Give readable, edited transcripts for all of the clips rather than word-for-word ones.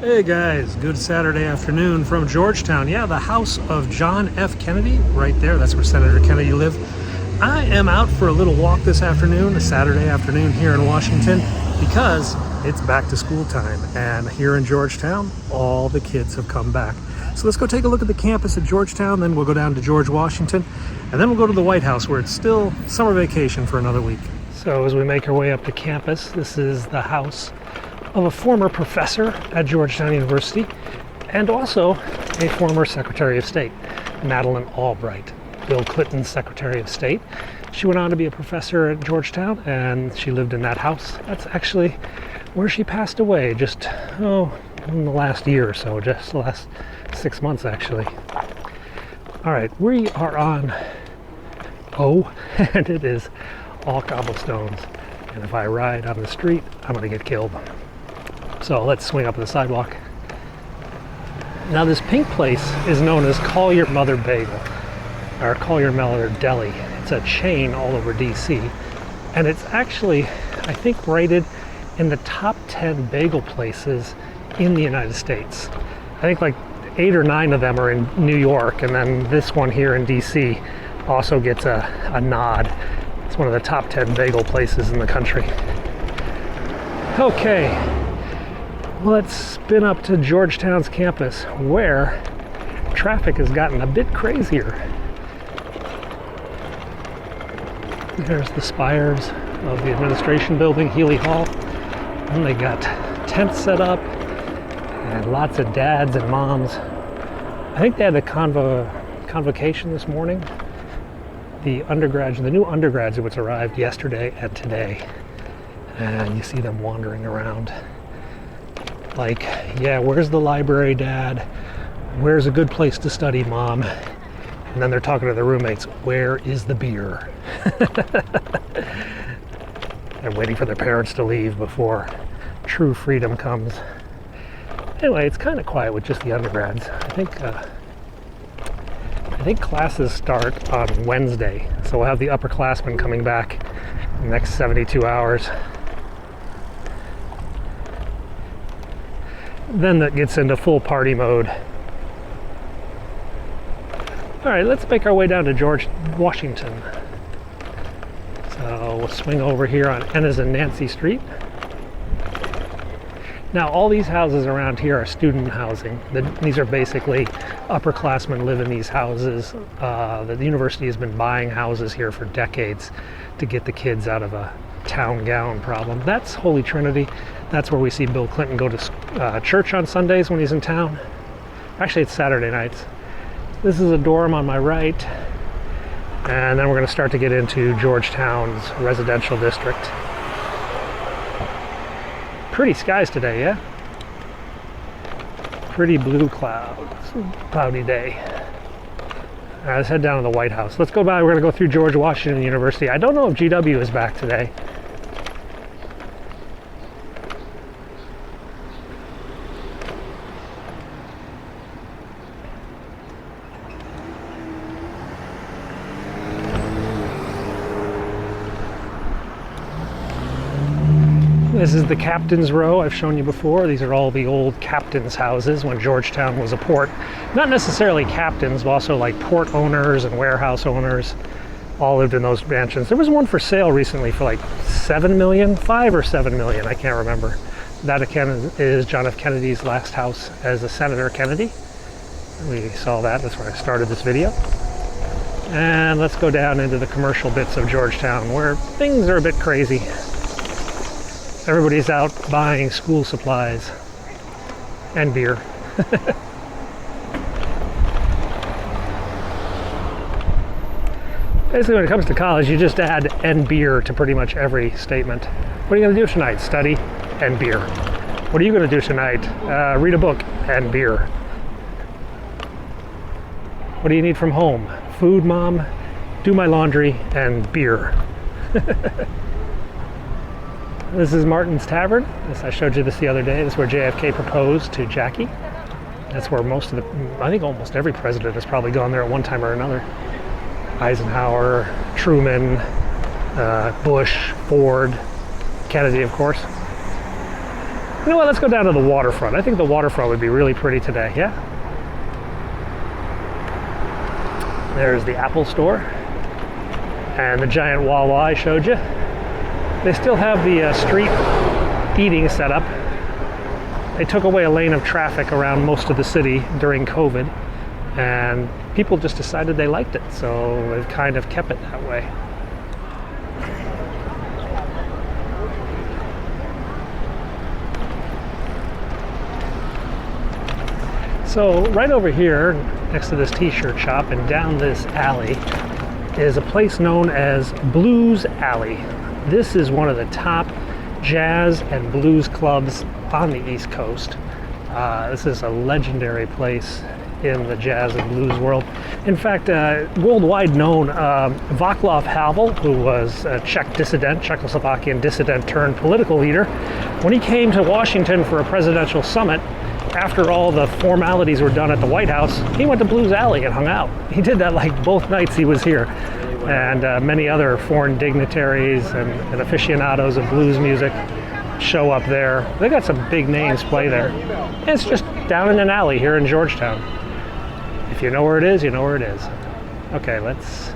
Hey guys, good Saturday afternoon from Georgetown. Yeah, the house of John F. Kennedy, right there. That's where Senator Kennedy lived. I am out for a little walk this afternoon, a Saturday afternoon here in Washington, because it's back to school time. And here in Georgetown, all the kids have come back. So let's go take a look at the campus at Georgetown, then we'll go down to George Washington, and then we'll go to the White House where it's still summer vacation for another week. So as we make our way up to campus, this is the house of a former professor at Georgetown University and also a former Secretary of State, Madeleine Albright, Bill Clinton's Secretary of State. She went on to be a professor at Georgetown and she lived in that house. That's actually where she passed away just, in the last year or so, just the last 6 months actually. All right, we are on and it is all cobblestones. And if I ride on the street, I'm gonna get killed. So let's swing up the sidewalk. Now this pink place is known as Call Your Mother Bagel, or Call Your Mother Deli. It's a chain all over DC, and it's actually, I think, rated in the top 10 bagel places in the United States. I think like 8 or 9 of them are in New York, and then this one here in DC also gets a nod. It's one of the top 10 bagel places in the country. Okay. Let's spin up to Georgetown's campus where traffic has gotten a bit crazier. There's the spires of the administration building, Healy Hall. And they got tents set up and lots of dads and moms. I think they had a convocation this morning. The new undergraduates arrived yesterday and today. And you see them wandering around. Like, yeah, where's the library, Dad? Where's a good place to study, Mom? And then they're talking to their roommates, where is the beer? They're waiting for their parents to leave before true freedom comes. Anyway, it's kind of quiet with just the undergrads. I think classes start on Wednesday, so we'll have the upperclassmen coming back in the next 72 hours. Then that gets into full party mode. All right, let's make our way down to George Washington. So we'll swing over here on Ennis and Nancy Street. Now, all these houses around here are student housing. These are basically upperclassmen live in these houses. The university has been buying houses here for decades to get the kids out of a town gown problem. That's Holy Trinity. That's where we see Bill Clinton go to church on Sundays when he's in town. Actually, it's Saturday nights. This is a dorm on my right. And then we're going to start to get into Georgetown's residential district. Pretty skies today, yeah? Pretty blue clouds. Cloudy day. All right, let's head down to the White House. Let's go by. We're going to go through George Washington University. I don't know if GW is back today. This is the captain's row I've shown you before. These are all the old captain's houses when Georgetown was a port. Not necessarily captains, but also like port owners and warehouse owners all lived in those mansions. There was one for sale recently for like 7 million, 5 or 7 million, I can't remember. That again is John F. Kennedy's last house as a Senator Kennedy. We saw that, that's where I started this video. And let's go down into the commercial bits of Georgetown where things are a bit crazy. Everybody's out buying school supplies and beer. Basically, when it comes to college, you just add "and beer" to pretty much every statement. What are you going to do tonight? Study and beer. What are you going to do tonight? Read a book and beer. What do you need from home? Food, Mom. Do my laundry and beer. This is Martin's Tavern. I showed you this the other day. This is where JFK proposed to Jackie. That's where I think almost every president has probably gone there at one time or another. Eisenhower, Truman, Bush, Ford, Kennedy, of course. You know what, let's go down to the waterfront. I think the waterfront would be really pretty today, yeah? There's the Apple store and the giant Wawa I showed you. They still have the street eating set up. They took away a lane of traffic around most of the city during COVID, and people just decided they liked it, so they've kind of kept it that way. So right over here, next to this t-shirt shop and down this alley, is a place known as Blues Alley. This is one of the top jazz and blues clubs on the East Coast. This is a legendary place in the jazz and blues world. In fact, worldwide known, Václav Havel, who was a Czech dissident, Czechoslovakian dissident turned political leader, when he came to Washington for a presidential summit, after all the formalities were done at the White House, he went to Blues Alley and hung out. He did that like both nights he was here. And many other foreign dignitaries and aficionados of blues music show up there. They got some big names play there. And it's just down in an alley here in Georgetown. If you know where it is, you know where it is. Okay, let's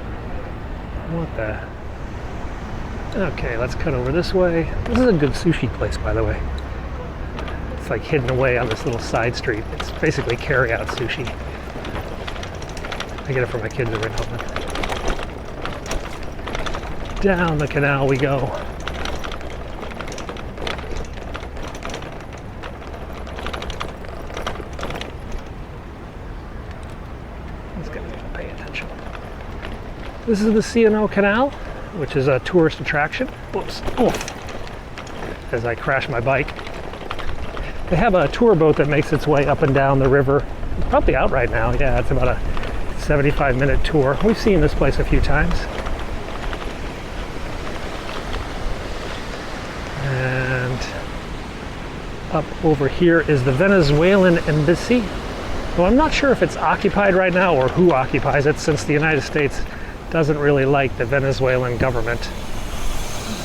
cut over this way. This is a good sushi place, by the way. It's like hidden away on this little side street. It's basically carry-out sushi. I get it for my kids every now and then. Down the canal we go. These guys don't pay attention. This is the C&O Canal, which is a tourist attraction. Whoops. Oof. As I crash my bike. They have a tour boat that makes its way up and down the river. It's probably out right now. Yeah, it's about a 75-minute tour. We've seen this place a few times. And up over here is the Venezuelan embassy. Well, I'm not sure if it's occupied right now or who occupies it, since the United States doesn't really like the Venezuelan government.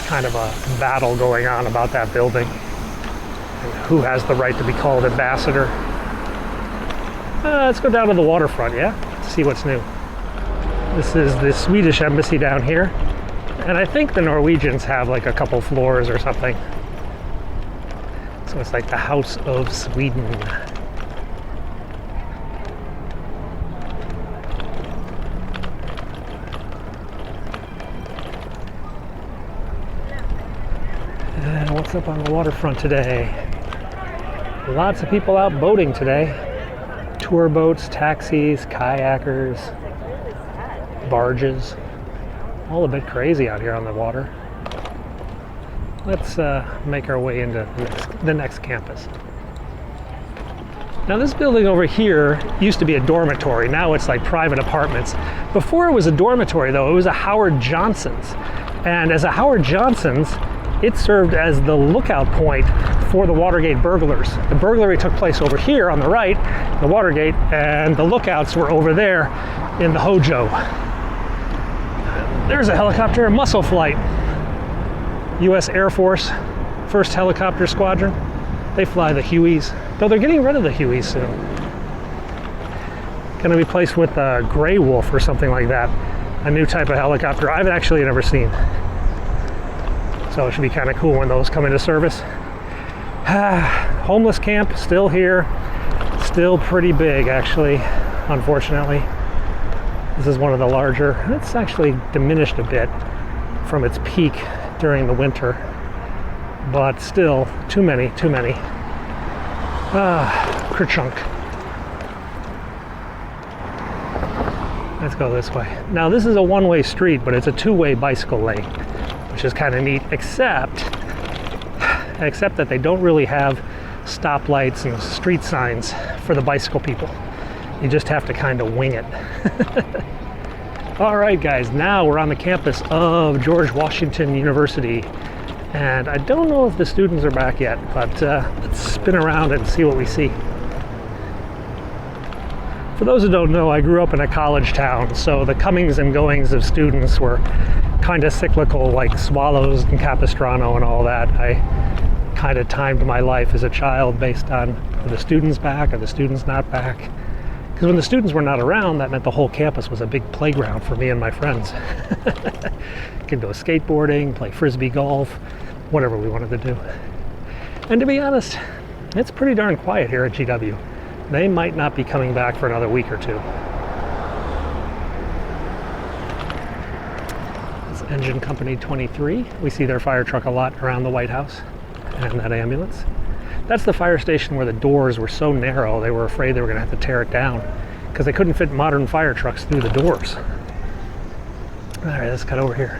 Kind of a battle going on about that building. Who has the right to be called ambassador. Let's go down to the waterfront, yeah? See what's new. This is the Swedish embassy down here. And I think the Norwegians have like a couple floors or something. So it's like the House of Sweden. And what's up on the waterfront today? Lots of people out boating today. Tour boats, taxis, kayakers, barges. All a bit crazy out here on the water. Let's make our way into the next campus. Now this building over here used to be a dormitory. Now it's like private apartments. Before it was a dormitory though, it was a Howard Johnson's. And as a Howard Johnson's, it served as the lookout point for the Watergate burglars. The burglary took place over here on the right, the Watergate, and the lookouts were over there in the Hojo. There's a helicopter, Muscle Flight. U.S. Air Force, 1st Helicopter Squadron. They fly the Hueys, though they're getting rid of the Hueys soon. Going to be placed with a Gray Wolf or something like that. A new type of helicopter I've actually never seen. So it should be kind of cool when those come into service. Homeless camp, still here. Still pretty big, actually, unfortunately. This is one of the larger. It's actually diminished a bit from its peak during the winter. But still, too many. Kerchunk. Let's go this way. Now this is a one-way street, but it's a two-way bicycle lane, which is kind of neat, except that they don't really have stoplights and street signs for the bicycle people. You just have to kind of wing it. All right, guys, now we're on the campus of George Washington University. And I don't know if the students are back yet, but let's spin around and see what we see. For those who don't know, I grew up in a college town, so the comings and goings of students were kind of cyclical, like Swallows and Capistrano and all that. I kind of timed my life as a child based on are the students back, are the students not back? Because when the students were not around, that meant the whole campus was a big playground for me and my friends. Could go skateboarding, play frisbee golf, whatever we wanted to do. And to be honest, it's pretty darn quiet here at GW. They might not be coming back for another week or two. It's Engine Company 23. We see their fire truck a lot around the White House and that ambulance. That's the fire station where the doors were so narrow they were afraid they were going to have to tear it down because they couldn't fit modern fire trucks through the doors. All right, let's cut over here.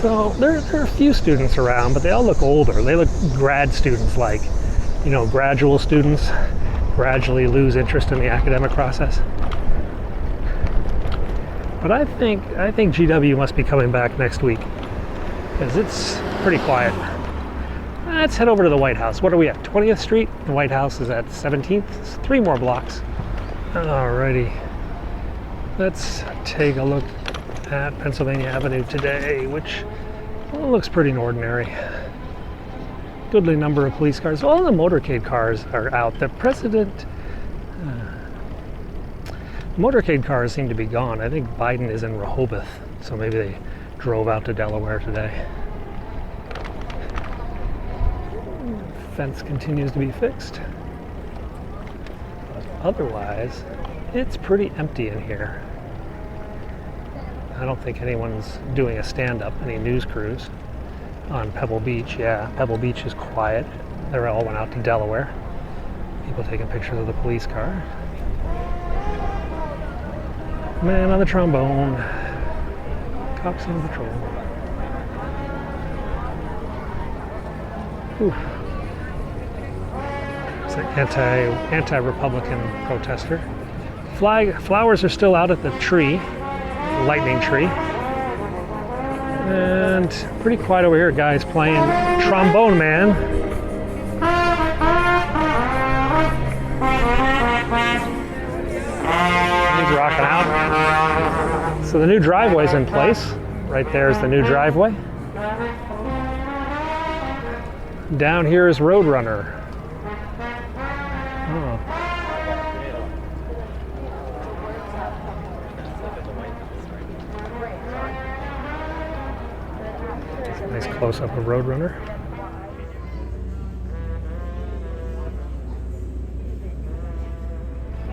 So there are a few students around, but they all look older. They look grad students, like, you know, gradual students gradually lose interest in the academic process. But I think GW must be coming back next week because it's pretty quiet. Let's head over to the White House. What are we at? 20th Street? The White House is at 17th. It's 3 more blocks. Alrighty. Let's take a look at Pennsylvania Avenue today, which looks pretty ordinary. Goodly number of police cars. All the motorcade cars are out. The motorcade cars seem to be gone. I think Biden is in Rehoboth, so maybe they drove out to Delaware today. Fence continues to be fixed. Otherwise, it's pretty empty in here. I don't think anyone's doing a stand-up, any news crews on Pebble Beach. Yeah, Pebble Beach is quiet. They all went out to Delaware. People taking pictures of the police car. Man on the trombone. Cops on patrol. Oof. It's an anti-Republican protester. Flowers are still out at the tree, lightning tree. And pretty quiet over here, guys playing Trombone Man. He's rocking out. So the new driveway's in place. Right there's the new driveway. Down here is Roadrunner. Oh. Nice close-up of Roadrunner.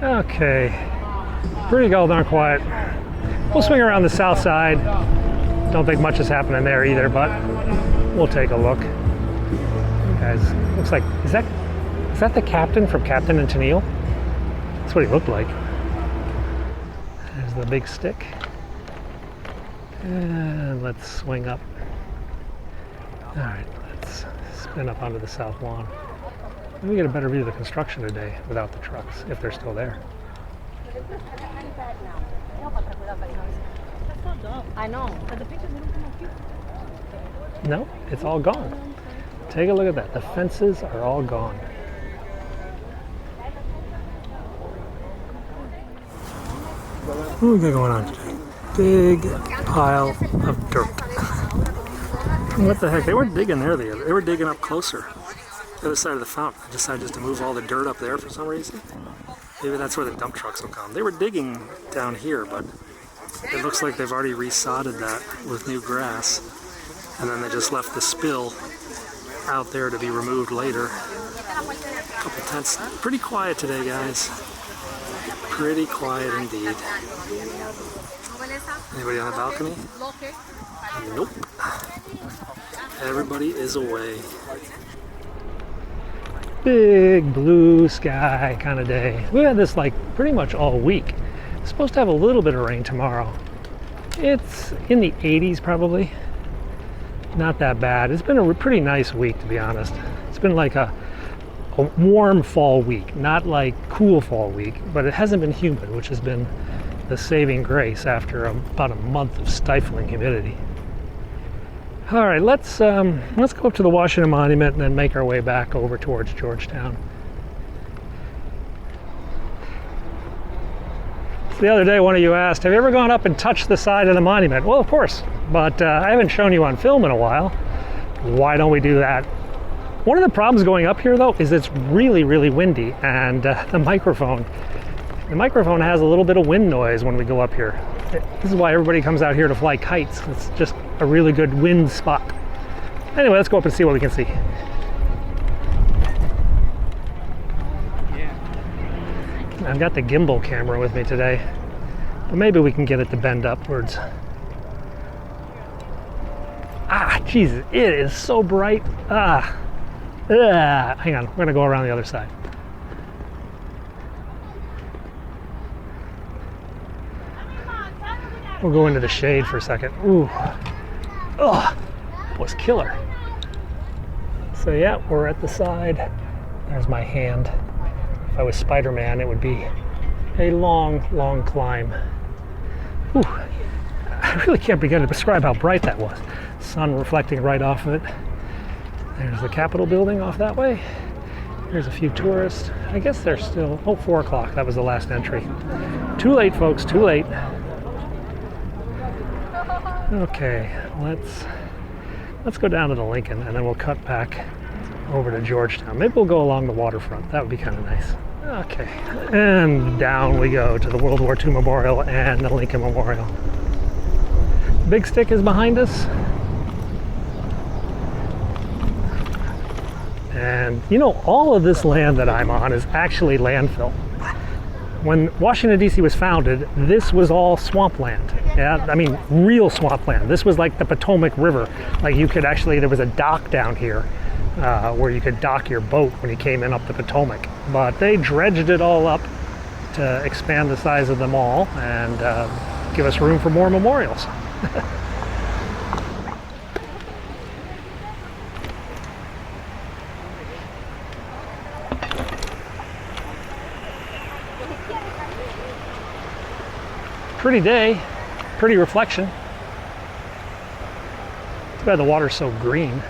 Okay, pretty darn quiet. We'll swing around the south side. Don't think much is happening there either, but we'll take a look. Guys, looks like, is that the captain from Captain and Tennille? That's what he looked like. There's the big stick. And let's swing up. All right, let's spin up onto the south lawn. Maybe we get a better view of the construction today without the trucks, if they're still there. I know, but the pictures don't come up cute. No, it's all gone. Take a look at that. The fences are all gone. What do we got going on today? Big pile of dirt. What the heck? They weren't digging there. They were digging up closer. The other side of the fountain. I decided just to move all the dirt up there for some reason. Maybe that's where the dump trucks will come. They were digging down here, but it looks like they've already resodded that with new grass. And then they just left the spill out there to be removed later. A couple tents. Pretty quiet today, guys. Pretty quiet indeed. Anybody on the balcony? Nope. Everybody is away. Big blue sky kind of day. We had this like pretty much all week. It's supposed to have a little bit of rain tomorrow. It's in the 80s probably. Not that bad. It's been a pretty nice week, to be honest. It's been like a warm fall week, not like cool fall week, but it hasn't been humid, which has been the saving grace after about a month of stifling humidity. All right, let's go up to the Washington Monument and then make our way back over towards Georgetown. The other day, one of you asked, have you ever gone up and touched the side of the monument? Well, of course, but I haven't shown you on film in a while. Why don't we do that? One of the problems going up here, though, is it's really, really windy, and the microphone has a little bit of wind noise when we go up here. This is why everybody comes out here to fly kites. It's just a really good wind spot. Anyway, let's go up and see what we can see. I've got the gimbal camera with me today, but maybe we can get it to bend upwards. Ah, Jesus, it is so bright. Hang on, we're gonna go around the other side. We'll go into the shade for a second. Ooh, that was killer. So yeah, we're at the side. There's my hand. If I was Spider-Man, it would be a long, long climb. Ooh, I really can't begin to describe how bright that was. Sun reflecting right off of it. There's the Capitol building off that way. There's a few tourists. I guess they're still, 4 o'clock, that was the last entry. Too late, folks, too late. Okay, let's go down to the Lincoln, and then we'll cut back over to Georgetown. Maybe we'll go along the waterfront. That would be kind of nice. Okay, and down we go to the World War II Memorial and the Lincoln Memorial. Big Stick is behind us. And you know, all of this land that I'm on is actually landfill. When Washington, D.C. was founded, this was all swampland. Yeah, I mean, real swampland. This was like the Potomac River. Like you could actually, there was a dock down here where you could dock your boat when you came in up the Potomac. But they dredged it all up to expand the size of the mall and give us room for more memorials. Pretty day, pretty reflection. Too bad the water's so green.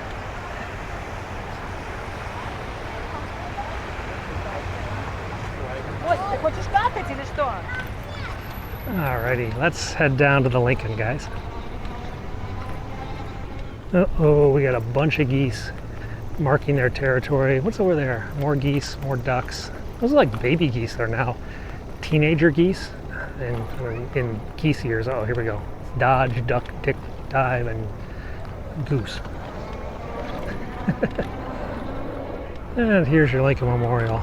Alrighty, let's head down to the Lincoln, guys. Uh-oh, we got a bunch of geese marking their territory. What's over there? More geese, more ducks. Those are like baby geese there now. Teenager geese. In geese years, oh, here we go. Dodge, duck, dick, dive, and goose. And here's your Lincoln Memorial.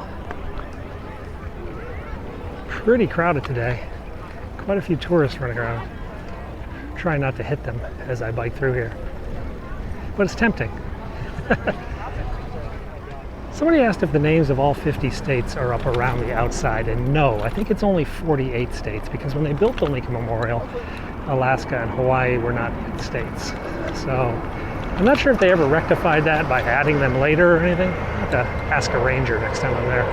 Pretty crowded today. Quite a few tourists running around. Trying not to hit them as I bike through here. But it's tempting. Somebody asked if the names of all 50 states are up around the outside, and no, I think it's only 48 states, because when they built the Lincoln Memorial, Alaska and Hawaii were not states. So I'm not sure if they ever rectified that by adding them later or anything. I'll have to ask a ranger next time I'm there.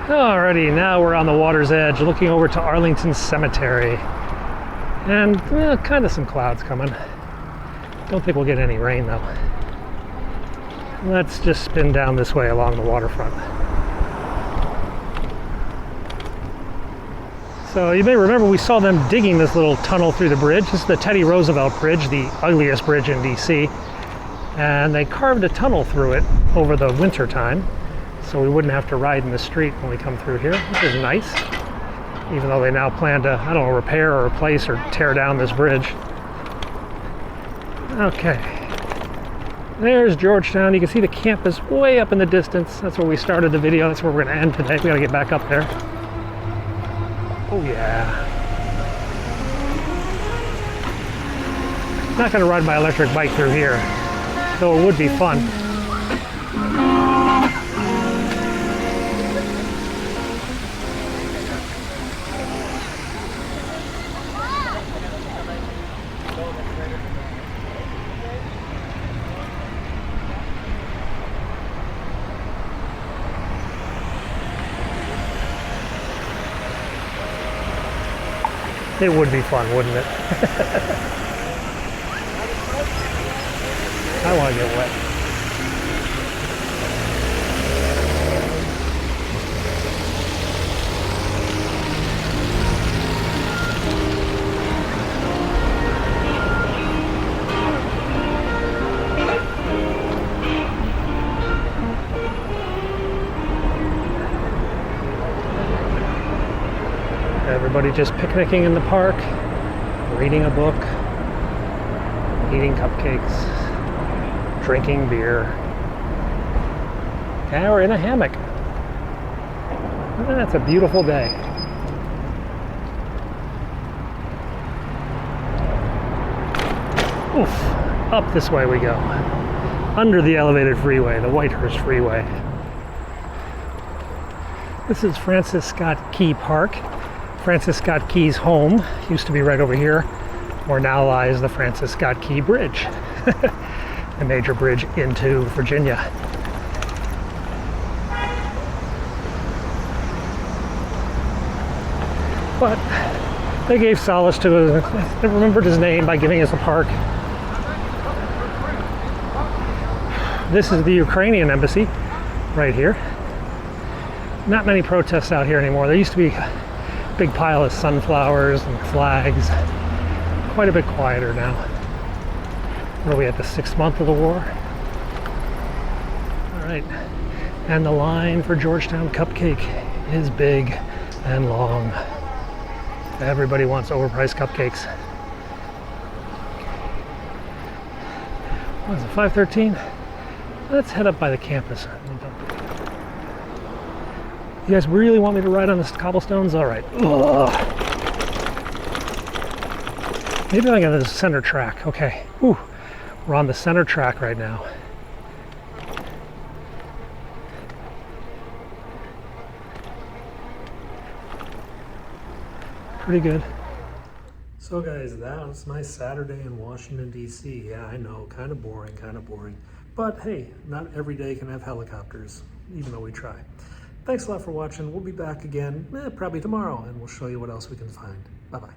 Alrighty, now we're on the water's edge, looking over to Arlington Cemetery. And kind of some clouds coming. Don't think we'll get any rain though. Let's just spin down this way along the waterfront. So you may remember we saw them digging this little tunnel through the bridge. This is the Teddy Roosevelt Bridge, the ugliest bridge in DC. And they carved a tunnel through it over the winter time, so we wouldn't have to ride in the street when we come through here, which is nice. Even though they now plan to, I don't know, repair or replace or tear down this bridge. Okay. There's Georgetown. You can see the campus way up in the distance. That's where we started the video. That's where we're going to end today. We got to get back up there. Oh yeah. Not going to ride my electric bike through here, though it would be fun. It would be fun, wouldn't it? I want to get wet. Everybody just picnicking in the park, reading a book, eating cupcakes, drinking beer. Okay, we're in a hammock. That's a beautiful day. Oof, up this way we go. Under the elevated freeway, the Whitehurst Freeway. This is Francis Scott Key Park. Francis Scott Key's home used to be right over here, where now lies the Francis Scott Key Bridge, a major bridge into Virginia. But they gave solace to us. They remembered his name by giving us a park. This is the Ukrainian embassy right here. Not many protests out here anymore. There used to be a big pile of sunflowers and flags. Quite a bit quieter now. What are we at, the 6th month of the war? All right, and the line for Georgetown cupcake is big and long. Everybody wants overpriced cupcakes. What is it, 5:13? Let's head up by the campus. You guys really want me to ride on the cobblestones? All right. Ugh. Maybe I got the center track. Okay. Ooh, we're on the center track right now. Pretty good. So guys, that was my Saturday in Washington, D.C. Yeah, I know, kind of boring. But hey, not every day can have helicopters, even though we try. Thanks a lot for watching. We'll be back again, probably tomorrow, and we'll show you what else we can find. Bye-bye.